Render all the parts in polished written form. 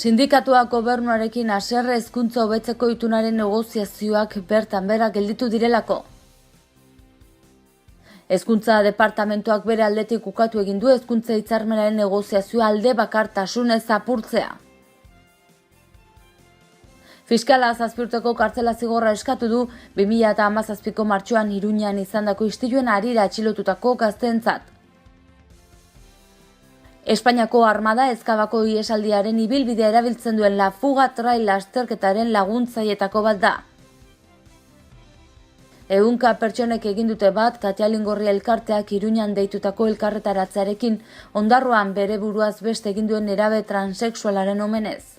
Sindikatuak gobernuarekin haserre hezkuntza hobetzeko itunaren negoziazioak bertan behera gelditu direlako. Hezkuntza departamentuak bere aldetik ukatu egin du hezkuntza hitzarmenaren negoziazioa alde bakartasunez apurtzea. Fiskala 7 urteko kartzela zigorra eskatu du 2017ko martxoan Iruñan izandako istiluen harira atxilotutako gazteentzat. Espainiako armada Ezkabako ihesaldiaren ibilbidea erabiltzen duen La Fuga trail lasterketaren laguntzailetako bat da. Ehunka pertsonek egin dute bat Katialingorri elkarteak Iruñan deitutako elkarretaratzearekin Ondarroan bere buruaz beste egin duen nerabe transexualaren omenez.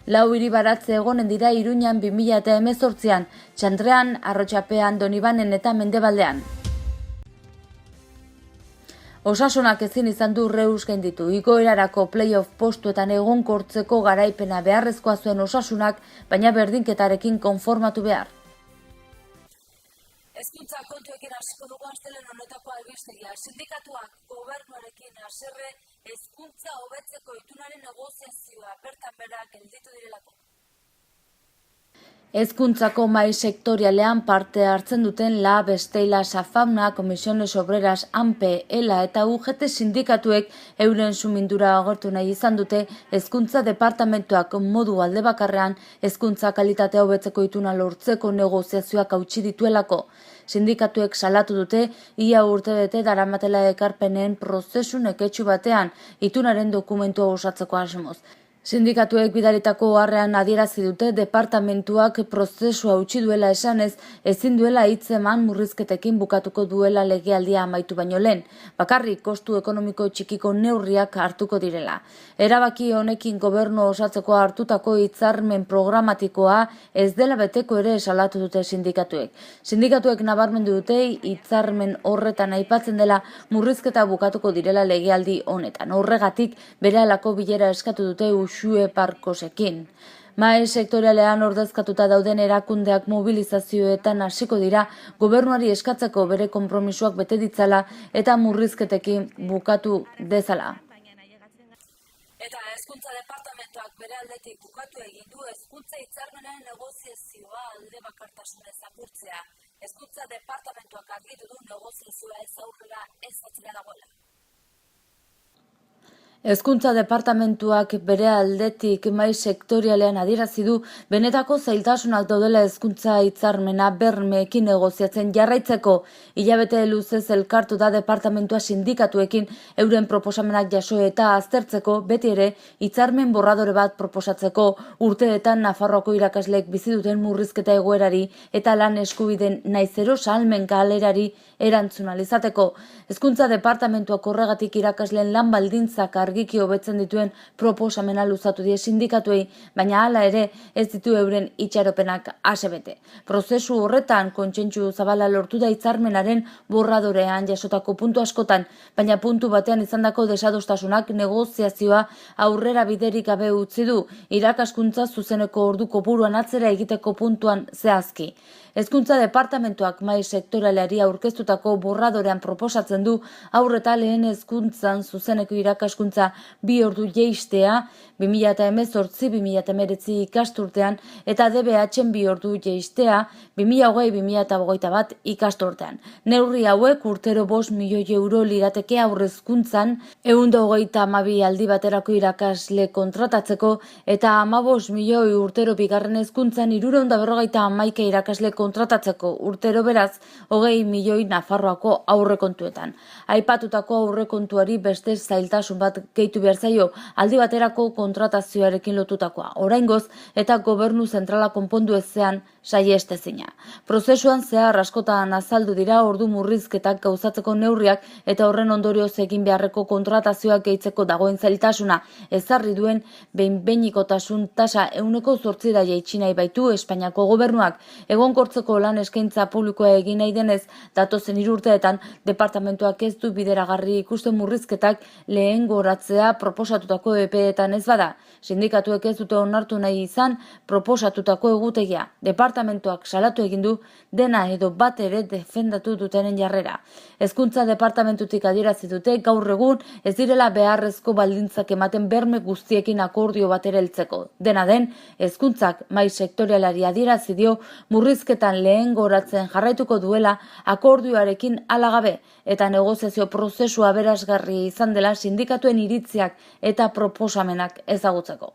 4 hiribaratze egonen dira Iruñan 2018an, Txandrean, Arrotxapean, Donibanen eta Mendebaldean. Osasunak ezin izan du Reus gainditu. Igoerarako playoff postuetan egonkortzeko garaipena beharrezkoa zuen Osasunak, baina berdinketarekin konformatu behar. Hezkuntza kontuekin hasiko dugu astelehen honetako albistegia. Sindikatuak gobernuarekin haserre hezkuntza hobetzeko itunaren negoziazioa bertan behera gelditu direlako. Hezkuntzako mahai sektorialean parte hartzen duten LAB, Stella, SAFAMNA, Comisiones Obreras, ANPE, ELA eta UGT sindikatuek euren sumindura agertu nahi izan dute hezkuntza departamentuak modu alde bakarrean hezkuntza kalitatea hobetzeko ituna lortzeko negoziazioak hautsi dituelako. Sindikatuek salatu dute ia urtebete daramatela ekarpenen prozesu neketsu batean itunaren dokumentua osatzeko asmoz. Sindikatuek bidalitako oharrean adierazi dute departamentuak prozesua utzi duela esanez, ezin duela hitzeman murrizketekin bukatuko duela legealdia amaitu baino lehen, bakarrik kostu ekonomiko txikiko neurriak hartuko direla. Erabaki honekin gobernu osatzeko hartutako hitzarmen programatikoa ez dela beteko ere salatu dute sindikatuek. Sindikatuek nabarmendu dute hitzarmen horretan aipatzen dela murrizketa bukatuko direla legealdi honetan. Horregatik berehalako bilera eskatu dute Uxue Parkosekin. Mahai sektorialean ordezkatuta dauden erakundeak mobilizazioetan hasiko dira gobernuari eskatzeko bere konpromisoak bete ditzala eta murrizketekin bukatu dezala. Eta hezkuntza departamentuak bere aldetik bukatu egin du hezkuntza hitzarmenaren negoziazioa alde bakartasunez apurtzea. Hezkuntza departamentuak argitu du negoziazioa ez aurrera ez atzera dagoela. Hezkuntza departamentuak bere aldetik mahai sektorialean adierazi du benetako zailtasunak daudela hezkuntza hitzarmena bermeekin negoziatzen jarraitzeko. Hilabete luzez elkartu da departamentua sindikatuekin euren proposamenak jaso eta aztertzeko, beti ere hitzarmen borradore bat proposatzeko urteetan Nafarroako irakasleek bizi duten murrizketa egoerari eta lan eskubideen naizero salmen galerari erantzun ahal izateko. Hezkuntza departamentuak horregatik irakasleen lan baldintzak argiki hobetzen dituen proposamena luzatu die sindikatuei, baina hala ere ez ditu euren itxaropenak asebete. Prozesu horretan kontsentsu zabala lortu da hitzarmenaren borradorean jasotako puntu askotan, baina puntu batean izandako desadostasunak negoziazioa aurrera biderik gabe utzi du irakaskuntza zuzeneko ordu kopuruan atzera egiteko puntuan zehazki. Hezkuntza departamentuak mahai sektorialeari aurkeztutako borradorean proposatzen du aurreta lehen hezkuntzan zuzeneko irakaskuntza 2 ordu jeistea 2018-2019 ikasturtean eta DBH-en 2 ordu jeistea 2020-2021 ikasturtean. Neurri hauek urtero 5 milioi euro lirateke aurrezkuntzan 132 aldi baterako irakasle kontratatzeko eta 15 milioi urtero bigarren hezkuntzan 351 irakasle kontratatzeko urtero beraz 20 milioi Nafarroako aurrekontuetan. Aipatutako aurrekontuari beste zailtasun bat gehitu behar zaio aldi baterako kontratazioarekin lotutakoa. Oraingoz eta gobernu zentrala konpondu ezean saiestezina. Prozesuan zehar askotan azaldu dira ordu murrizketak gauzatzeko neurriak eta horren ondorioz egin beharreko kontratazioak gehitzeko dagoen zailtasuna ezarri duen behin-behinekotasun tasa 8% jaitsi nahi baitu Espainiako gobernuak. Egonkortzeko lan eskaintza publikoa egin nahi denez, datozen 3 urteetan departamentuak ez du bideragarri ikusten murrizketak lehengo prorrogatzea proposatutako epeetan ez bada. Sindikatuek ez dute onartu nahi izan proposatutako egutegia. Departamentuak salatu egin du dena edo bat ere defendatu dutenen jarrera. Hezkuntza departamentutik adierazi dute gaur egun ez direla beharrezko baldintzak ematen berme guztiekin akordio batera heltzeko. Dena den, hezkuntzak mahai sektorialari adierazi dio murrizketan lehen goratzen jarraituko duela akordioarekin alagabe eta negoziazio prozesua aberasgarri izan dela sindikatuen iritziak eta proposamenak ezagutzeko.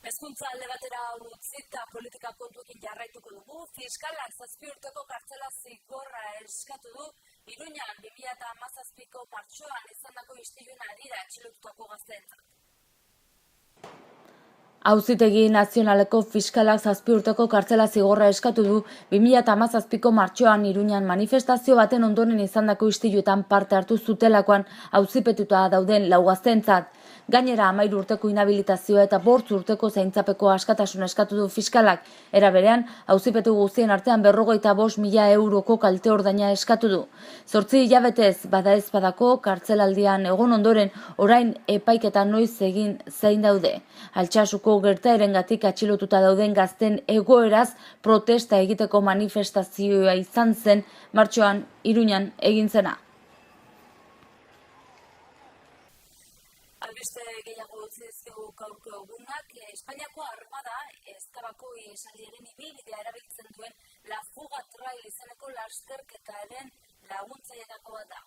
Hezkuntza alde batera utzita politika kontuekin jarraituko dugu. Fiskalak 7 urteko kartzela zigorra eskatu du. Iruñan 2017ko martxoan izandako istiluen harira atxilotutako gazteentzat. Auzitegi Nazionaleko fiskalak 7 urteko kartzela zigorra eskatu du 2017ko martxoan Iruñan manifestazio baten ondoren izandako istiluetan parte hartu zutelakoan auzipetuta dauden 4 gazteentzat. Gainera 13 urteko inhabilitazioa eta 5 urteko zaintzapeko askatasun eskatu du fiskalak. Era berean, auzipetu guztien artean 55.000 euroko kalte ordaina eskatu du. 8 hilabetez bada ez badako kartzelaldian egon ondoren orain epaiketa noiz egin zein daude. Altsasuko gertaerengatik atxilotuta dauden gazten egoeraz protesta egiteko manifestazioa izan zen martxoan Iruñan egin zena. Albiste gehiago utzi dizkigu gaurko egunak, Espainiako armada Ezkabako ihesaldiaren ibilbidea erabiltzen duen La Fuga Trail izeneko lasterketaren laguntzaileetako bat da.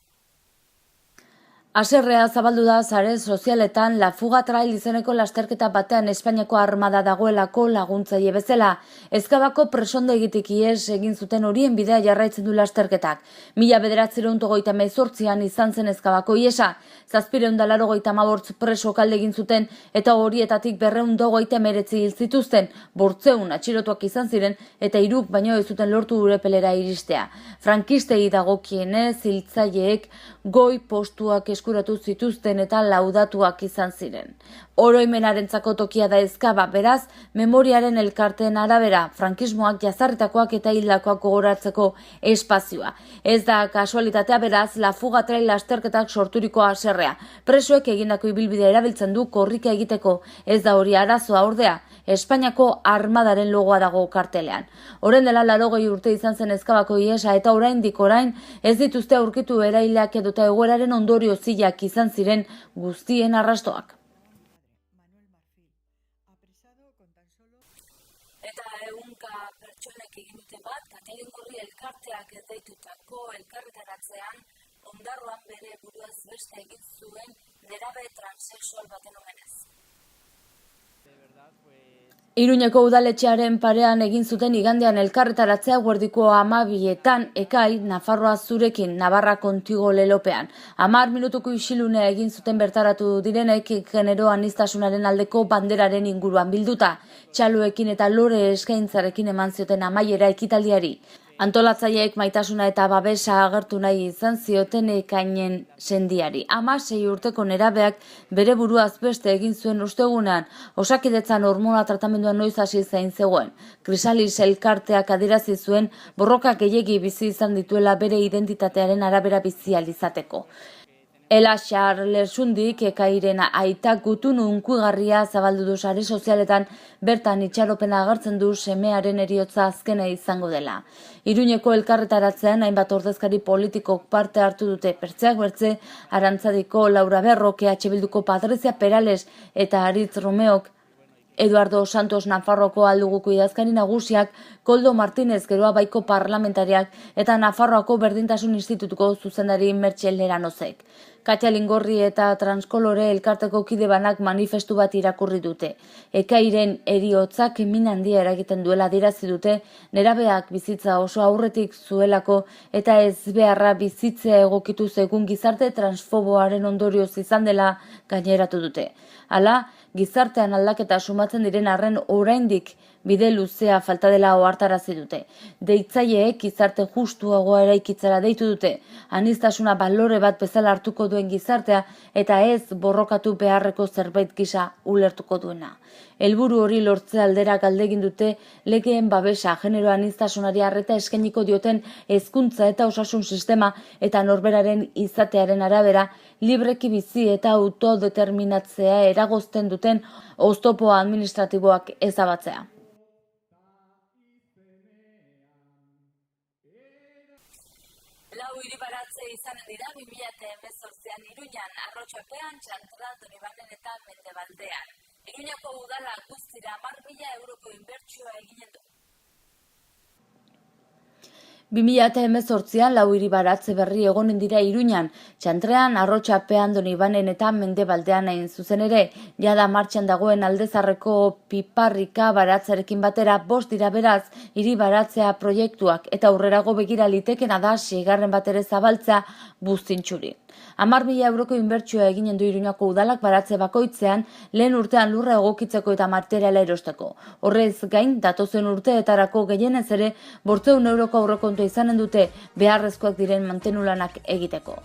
Haserrea zabaldu da sare sozialetan La Fuga Trail izeneko lasterketa batean Espainiako armada dagoelako laguntzaile bezala. Ezkabako presondegitik ihes egin zuten horien bidea jarraitzen du lasterketak. 1938an izan zen Ezkabako ihesa. 788 preso kalde egin zuten eta horietatik 229 hil zituzten. 800 atxilotuak izan ziren eta 3 baino ez zuten lortu urepelera iristea. Frankistei dagokienez hiltzaileek goi postuak eskuratu zituzten eta laudatuak izan ziren. Oroimenarentzako tokia da Ezkaba, beraz, memoriaren elkarteen arabera, frankismoak jazarritakoak eta hildakoak gogoratzeko espazioa. Ez da kasualitatea, beraz, La Fuga Trail lasterketak sorturiko haserrea. Presoek egindako ibilbidea erabiltzen du korrika egiteko, ez da hori arazoa ordea. Espainiako armadaren logoa dago kartelean. Orain dela 80 urte izan zen Ezkabako ihesa eta orain ez dituzte aurkitu erailak edota egoeraren ondorio zilak izan ziren guztien arrastoak. Eta 100 pertsonek egin dute bat, Katalin Gorri elkarteak deitutako elkarretaratzean Ondarroan bere buruaz beste egin zuen nerabe transexual baten omenez. Iruñeko udaletxearen parean egin zuten igandean elkarretaratzea guerdiko 12etan ekai Nafarroa zurekin Navarra kontigo lelopean. 10 minutuko isilunea egin zuten bertaratu direnek genero aniztasunaren aldeko banderaren inguruan bilduta. Txaloekin eta lore eskaintzarekin eman zioten amaiera ekitaldiari. Antolatzaileek maitasuna eta babesa agertu nahi izan zioten ekainen sendiari. 16 urteko nerabeak bere buruaz beste egin zuen ostegunean, Osakidetzan hormona tratamenduan noiz hasi zain zegoen. Krisalis elkarteak adierazi zuen borroka gehiegi bizi izan dituela bere identitatearen arabera bizi ahal izateko. Elaxar Lersundik ekairen aita gutun unkugarria zabaldu du sare sozialetan, bertan itxaropena agertzen du semearen heriotza azkena izango dela. Iruñeko elkarretaratzean hainbat ordezkari politikok parte hartu dute, Pertzeak Bertze, Arantzadiko Laura Berrok, EH Bilduko Patricia Perales eta Aritz Romeok, Eduardo Santos Nafarroako alduguko idazkari nagusiak, Koldo Martínez Geroa Baiko parlamentariak eta Nafarroako Berdintasun Institutuko zuzendari Mertxe Leranozek. Katalin Gorri eta Transkolore elkarteko kide banak manifestu bat irakurri dute. Ekairen heriotzak min handia eragiten duela adierazi dute, nerabeak bizitza oso aurretik zuelako eta ez beharra bizitzea egokitu egun gizarte transfoboaren ondorioz izan dela gaineratu dute. Hala, gizartean aldaketa sumatzen diren arren oraindik bide luzea falta dela ohartarazi dute. Deitzaileek gizarte justuagoa eraikitzera deitu dute, aniztasuna balore bat bezala hartuko duen gizartea eta ez borrokatu beharreko zerbait gisa ulertuko duena. Helburu hori lortze aldera galdegin dute legeen babesa, genero aniztasunari arreta eskainiko dioten hezkuntza eta osasun sistema eta norberaren izatearen arabera libreki bizi eta autodeterminatzea eragozten duten oztopo administratiboak ezabatzea. Lau hiribaratze izanen dira 2018an Iruñan, Arrotxapean, Txantrean, Donibane eta Mendebaldean. Iruñako udala guztira 10.000 euroko inbertsioa eginen du. 2018an lau hiribaratze berri egonen dira Iruñan, Txantrean, Arrotxapean, Donibanen eta Mendebaldean hain zuzen ere, jada martxan dagoen Aldezarreko piparrika baratzarekin batera 5 dira beraz hiribaratzea proiektuak eta aurrerago begira litekena da 6. bat ere zabaltzea buztintxuri. 10.000 euroko inbertsioa eginen du Iruñako udalak baratze bakoitzean lehen urtean lurra egokitzeko eta materiala erosteko. Horrez gain, datozen urteetarako gehienez ere 500 euroko aurrekontua izanen dute beharrezkoak diren mantenulanak egiteko.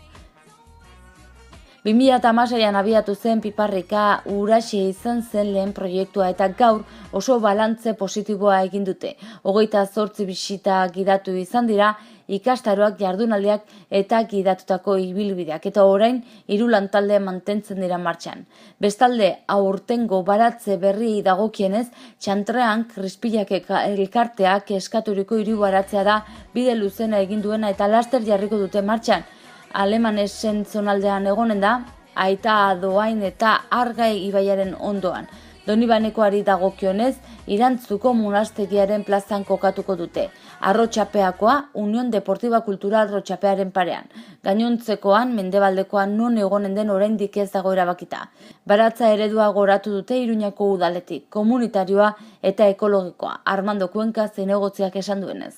2016an abiatu zen piparrika Uraxe izan zen lehen proiektua eta gaur oso balantze positiboa egin dute. 28 bisita gidatu izan dira, ikastaroak, jardunaldiak eta gidatutako ibilbideak eta orain 3 lantalde mantentzen dira martxan. Bestalde, aurtengo baratze berri dagokienez, Txantrean Krispillak elkarteak eskaturiko hiribaratzea da bide luzena egin duena eta laster jarriko dute martxan. Alemanesen zonaldean egonen da, Aita Doain eta Argai ibaiaren ondoan. Donibanekoari dagokionez, Irantzuko monastegiaren plazan kokatuko dute. Arrotxapeakoa Unión Deportiva Cultural Arrotxapearen parean. Gainontzekoan, Mendebaldekoan non egonen den oraindik ez dago erabakita. Baratza eredua goratu dute Iruñako udaletik, komunitarioa eta ekologikoa. Armando Kuenka zinegotziak esan duenez.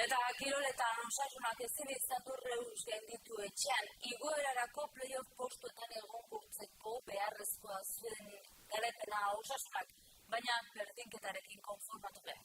Eta kiroletan osasunak ezin izan du Reus gainditu etxean, igoerarako playoff postuetan egonkortzeko beharrezkoa zuen garaipena osasunak, baina berdinketarekin konformatu behar.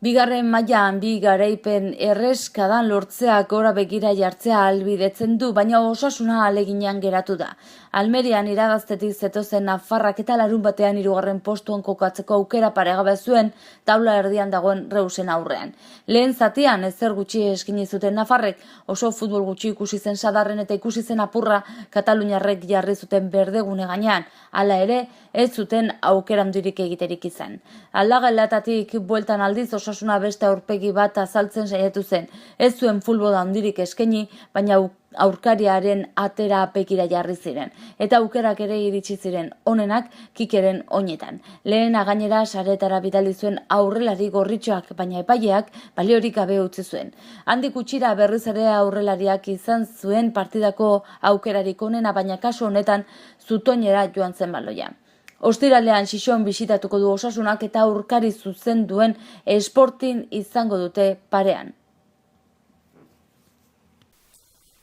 Bigarren mailan bi garaipen erreskadan lortzea gora begira jartzea ahalbidetzen du, baina osasuna ahaleginean geratu da. Almerian irabaztetik zetozen Nafarrak eta larunbatean 3. postuan kokatzeko aukera paregabe zuen taula erdian dagoen Reusen aurrean. Lehen zatian ezer gutxi eskini zuten Nafarrek, oso futbol gutxi ikusi zen sadarren eta ikusi zen apurra Kataluniarrek jarri zuten berdegune gainean, hala ere ez zuten aukera handirik egiterik izan. Aldagelatatik bueltan aldiz osasuna beste aurpegi bat azaltzen saiatu zen. Ez zuen futbol handirik eskaini, baina aurkariaren atera apekira jarri ziren. Eta aukerak ere iritsi ziren onenak Kikeren oinetan. Lehena gainera saretara bidali zuen aurrelari gorritxoak, baina epaileak baliorik gabe utzi zuen. Handik gutxira berriz ere aurrelariak izan zuen partidako aukerarik onena, baina kasu honetan zutoinera joan zen baloia. Ostiralean Xixon bisitatuko du osasunak eta aurkari zuzen duen Sporting izango dute parean.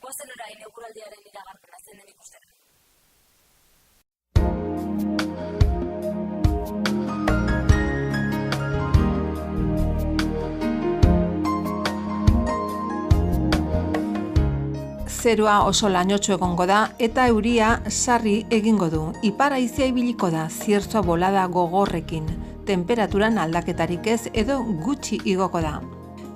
Goazen orain eguraldiaren iragarpena zenen ikustera. Zerua oso lainotxo egongo da eta euria sarri egingo du. Ipar haizea ibiliko da, ziertzoa bolada gogorrekin. Temperaturan aldaketarik ez edo gutxi igoko da.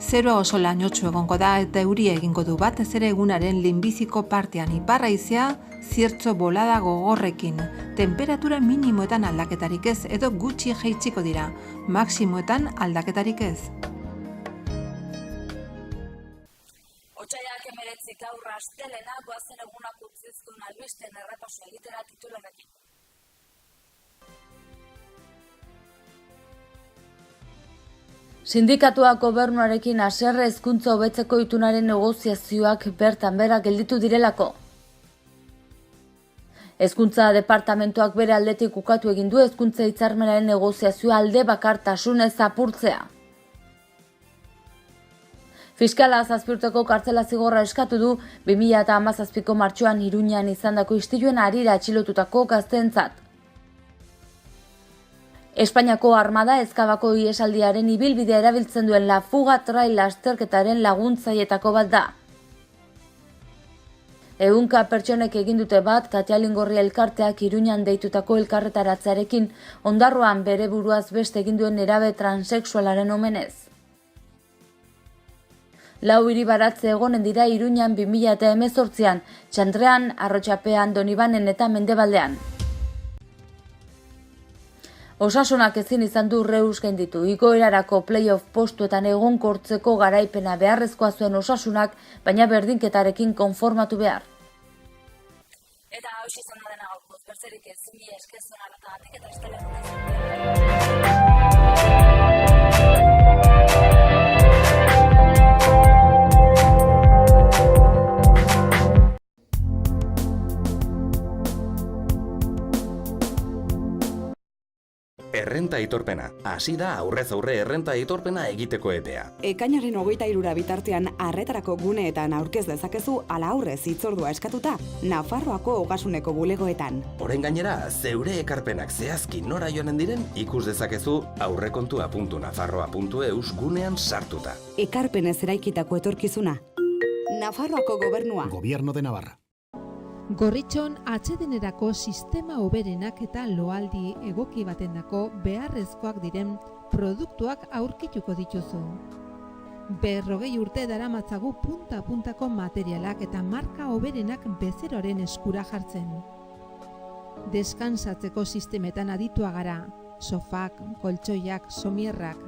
Zerua oso lainotxo egongo da eta euria egingo du, batez ere egunaren lehenbiziko partean. Ipar haizea ziertzo bolada gogorrekin. Temperatura minimoetan aldaketarik ez edo gutxi jaitsiko dira. Maximoetan aldaketarik ez. Otsaiak 19 gaur astelena, goazen egunak utzizkun albisten errepaso egitera titularekin. Sindikatuak gobernuarekin haserre hezkuntza hobetzeko itunaren negoziazioak bertan behera gelditu direlako. Hezkuntza departamentuak bere aldetik ukatu egin du hezkuntza hitzarmenaren negoziazioa alde bakartasunez apurtzea. Fiskala 7 urteko kartzela zigorra eskatu du 2017ko martxoan Iruñan izandako istiluen harira atxilotutako gazteentzat. Espainiako armada Ezkabako ihesaldiaren ibilbidea erabiltzen duen La Fuga trail lasterketaren laguntzailetako bat da. Ehunka pertsonek egin dute bat Katialingorri elkarteak Iruñan deitutako elkarretaratzearekin, Ondarroan bere buruaz beste egin duen nerabe transexualaren omenez. 4 hiribaratze egonen dira Iruñan 2018an, Txandrean, Arrotxapean, Donibanen eta Mendebaldean. Osasunak ezin izan du Reus gainditu. Igoerarako playoff postuetan egonkortzeko garaipena beharrezkoa zuen Osasunak, baina berdinketarekin konformatu behar. Eta hausi izan dena gaurkoz, bertzerik ez, mila esker zuen arratagatik eta Errenta aitorpena. Hasi da aurrez aurre errenta aitorpena egiteko epea. Ekainaren 23 bitartean arretarako guneetan aurkez dezakezu ala aurrez hitzordua eskatuta Nafarroako Ogasuneko bulegoetan. Orain gainera, zeure ekarpenak zehazki nora joanen diren ikus dezakezu aurrekontua.nafarroa.eus gunean sartuta. Ekarpenez eraikitako etorkizuna. Nafarroako Gobernua. Gobierno de Navarra. Gorritxon atsedenerako sistema hoberenak eta loaldi egoki batendako beharrezkoak diren produktuak aurkituko dituzu. 40 urte daramatzagu punta-puntako materialak eta marka hoberenak bezeroaren eskura jartzen. Deskansatzeko sistemetan aditua gara, sofak, koltsoiak, somierrak.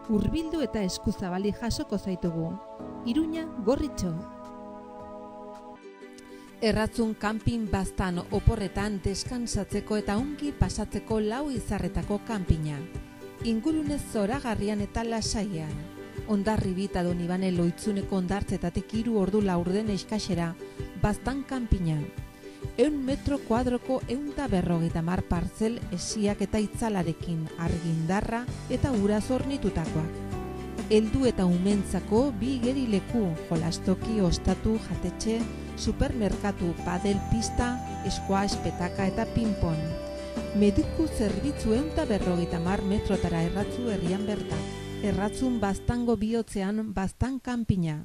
Hurbildu eta eskuzabali jasoko zaitugu. Iruña, Gorritxo. Erratzun kanpin baztan oporretan deskansatzeko eta ongi pasatzeko 4 izarretako kanpina. Ingurune zoragarrian eta lasaian. Hondarribi eta Donibane Loitzuneko hondartzetatik 3 ordu laurden eskasera, baztan kanpina. 100 metro kuadroko 150 partzel esiak eta itzalarekin, argindarra eta ura zornitutakoak. Heldu eta umentzako 2 igerileku, jolastoki, ostatu, jatetxe, supermerkatu, padel pista, squash, petaka eta ping-pong. Mediku zerbitzu 150 metrotara erratzu herrian bertan. Erratzun baztango bihotzean baztan kanpina.